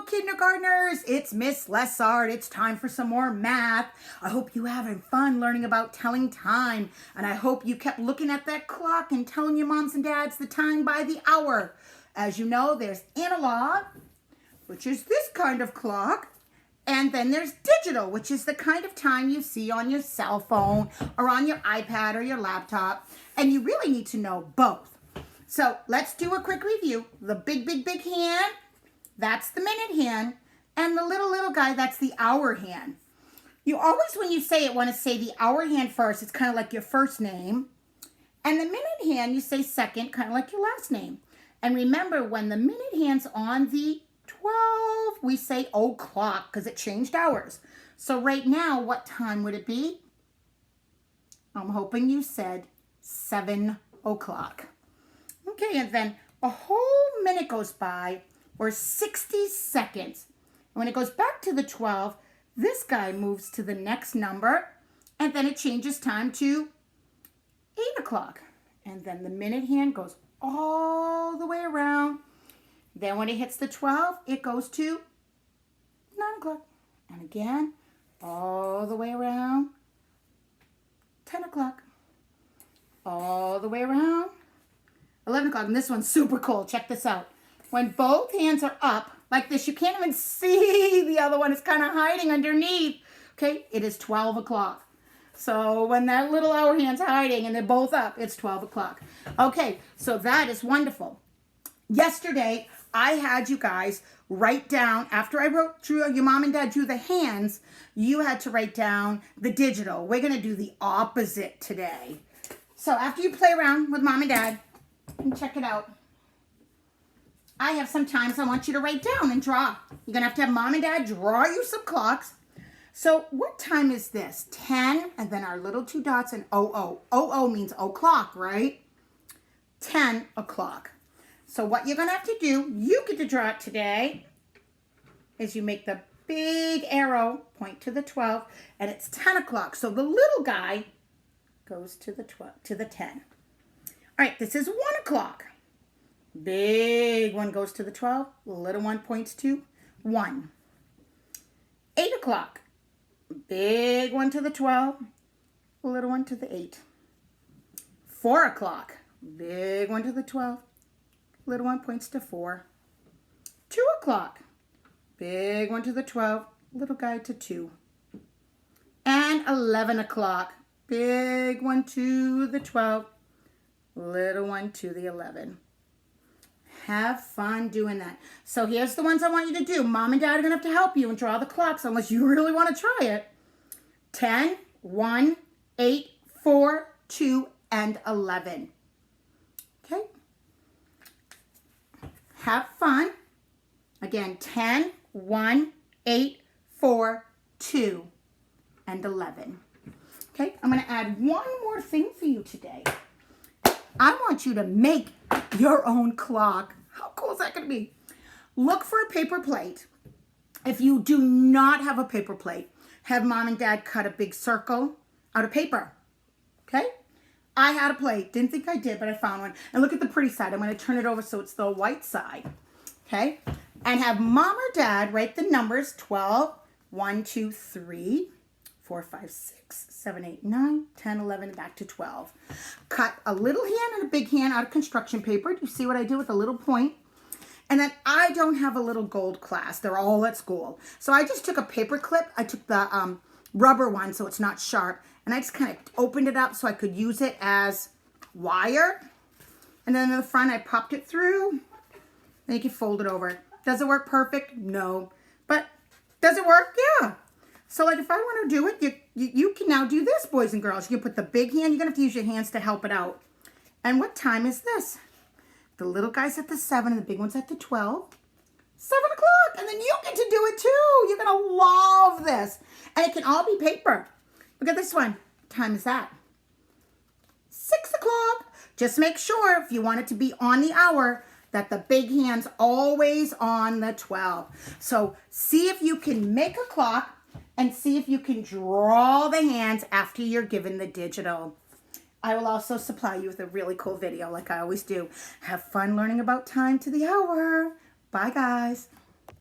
Kindergartners, it's Miss Lessard. It's time for some more math. I hope you're having fun learning about telling time. And I hope you kept looking at that clock and telling your moms and dads the time by the hour. As you know, there's analog, which is this kind of clock. And then there's digital, which is the kind of time you see on your cell phone or on your iPad or your laptop. And you really need to know both. So let's do a quick review. The big hand, that's the minute hand. And the little guy, that's the hour hand. You always, when you say it, want to say the hour hand first. It's kind of like your first name. And the minute hand, you say second, kind of like your last name. And remember, when the minute hand's on the 12, we say o'clock because it changed hours. So right now, what time would it be? I'm hoping you said 7 o'clock. Okay, and then a whole minute goes by, or 60 seconds. And when it goes back to the 12, this guy moves to the next number, and then it changes time to 8 o'clock. And then the minute hand goes all the way around. Then when it hits the 12, it goes to 9 o'clock. And again, all the way around, 10 o'clock. All the way around, 11 o'clock. And this one's super cool. Check this out. When both hands are up like this, you can't even see the other one. It's kind of hiding underneath. Okay, it is 12 o'clock. So when that little hour hand's hiding and they're both up, it's 12 o'clock. Okay, so that is wonderful. Yesterday, I had you guys write down, after I drew, your mom and dad drew the hands, you had to write down the digital. We're going to do the opposite today. So after you play around with mom and dad, and check it out, I have some times I want you to write down and draw. You're going to have mom and dad draw you some clocks. So what time is this? 10, and then our little 2 dots and 00. 00 means o'clock, right? 10 o'clock. So what you're going to have to do, you get to draw it today, is you make the big arrow, point to the 12, and it's 10 o'clock. So the little guy goes to the 12, to the 10. All right, this is 1 o'clock. Big one goes to the 12. Little one points to 1. 8 o'clock. Big one to the 12. Little one to the 8. 4 o'clock. Big one to the 12. Little one points to 4. 2 o'clock. Big one to the 12. Little guy to 2. And 11 o'clock. Big one to the 12. Little one to the 11. Have fun doing that. So here's the ones I want you to do. Mom and dad are going to have to help you and draw the clocks unless you really want to try it. 10, 1, 8, 4, 2, and 11. Okay? Have fun. Again, 10, 1, 8, 4, 2, and 11. Okay? I'm going to add one more thing for you today. I want you to make your own clock. How cool is that going to be? Look for a paper plate. If you do not have a paper plate, have mom and dad cut a big circle out of paper. Okay? I had a plate. Didn't think I did, but I found one. And look at the pretty side. I'm going to turn it over so it's the white side. Okay? And have mom or dad write the numbers 12, 1, 2, 3, 4, 5, 6, 7, 8, 9, 10, 11, back to 12. Cut a little hand and a big hand out of construction paper. Do you see what I did with a little point? And then I don't have a little gold clasp. They're all at school. So I just took a paper clip. I took the rubber one so it's not sharp. And I just kind of opened it up so I could use it as wire. And then in the front, I popped it through. Then you can fold it over. Does it work perfect? No. But does it work? Yeah. So like if I want to do it, you can now do this, boys and girls. You can put the big hand. You're going to have to use your hands to help it out. And what time is this? The little guy's at the 7 and the big one's at the 12. 7 o'clock. And then you get to do it too. You're going to love this. And it can all be paper. Look at this one. What time is that? 6 o'clock. Just make sure if you want it to be on the hour that the big hand's always on the 12. So see if you can make a clock and see if you can draw the hands after you're given the digital. I will also supply you with a really cool video like I always do. Have fun learning about time to the hour. Bye, guys.